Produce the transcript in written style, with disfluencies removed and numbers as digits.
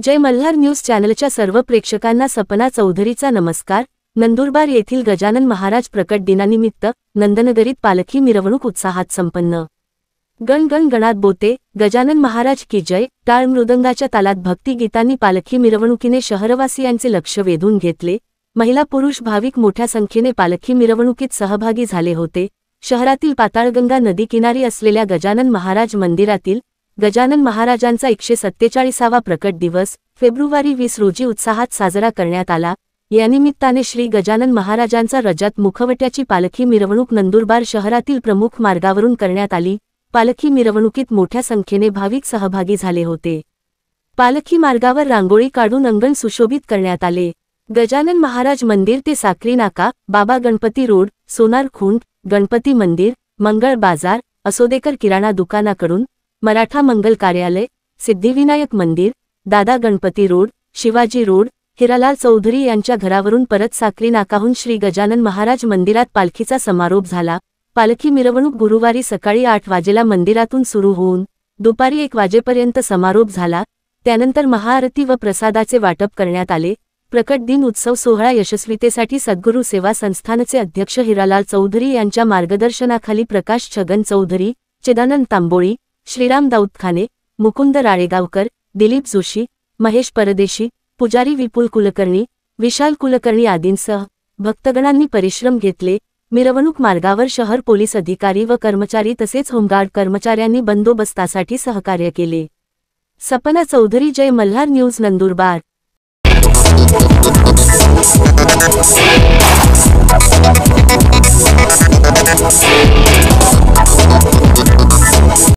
जय Malhar news चॅनलच्या सर्व प्रेक्षकांना सपना चौधरीचा नमस्कार। नंदुरबार येथील गजानन महाराज प्रकट दिनानिमित्त नंदनगरीत पालखी मिरवणूक उत्साहात संपन्न। गण गण गणात बोते, गजानन महाराज की जय, टाळ मृदंगाच्या तालात भक्तिगीतांनी पालखी मिरवणुकीने शहरवासियांचे लक्ष वेधून घेतले। महिला पुरुष भाविक मोठ्या संख्येने पालखी मिरवणुकीत सहभागी झाले होते। शहरातील पाताळगंगा नदी किनारी असलेल्या गजानन महाराज मंदिरातील गजानन महाराजांचा 147वा प्रकट दिवस फेब्रुवारी 20 रोजी उत्साहात साजरा करण्यात आला। या निमित्ताने श्री गजानन महाराजांचा रजत मुखवट्याची पालखी मिरवणूक नंदुरबार शहरातील प्रमुख मार्गावरून करण्यात आली। पालखी मिरवणुकीत मोठ्या संख्येने भाविक सहभागी झाले होते। पालखी मार्गावर रांगोळी काढून अंगण सुशोभित करण्यात आले। गजानन महाराज मंदिर ते साक्री नाका, बाबा गणपती रोड, सोनार खुंट, गणपती मंदिर, मंगळ बाजार, असोदेकर किराणा दुकानाकडून मराठा मंगल कार्यालय, सिद्धिविनायक मंदिर, दादा गणपती रोड, शिवाजी रोड, हिरालाल चौधरी यांच्या घरावरून परत साक्री नाकाहून श्री गजानन महाराज मंदिरात पालखीचा समारोप झाला। पालखी मिरवणूक गुरुवारी सकाळी 8 वाजेला मंदिरातून सुरू होऊन दुपारी 1 वाजेपर्यंत समारोप झाला। त्यानंतर महाआरती व प्रसादाचे वाटप करण्यात आले। प्रकट दिन उत्सव सोहळा यशस्वीतेसाठी सद्गुरू सेवा संस्थानचे अध्यक्ष हिरालाल चौधरी यांच्या मार्गदर्शनाखाली प्रकाश छगन चौधरी, चिदानंद तांबोळी, श्रीराम दाऊदखाने, मुकुंद राळेगावकर, दिलीप जोशी, महेश परदेशी, पुजारी विपुल कुलकर्णी, विशाल कुलकर्णी आदींसह भक्तगणांनी परिश्रम घेतले। मिरवणूक मार्गावर शहर पोलीस अधिकारी व कर्मचारी तसेच होमगार्ड कर्मचाऱ्यांनी बंदोबस्तासाठी सहकार्य केले। सपना चौधरी, जय मल्हार न्यूज, नंदुरबार।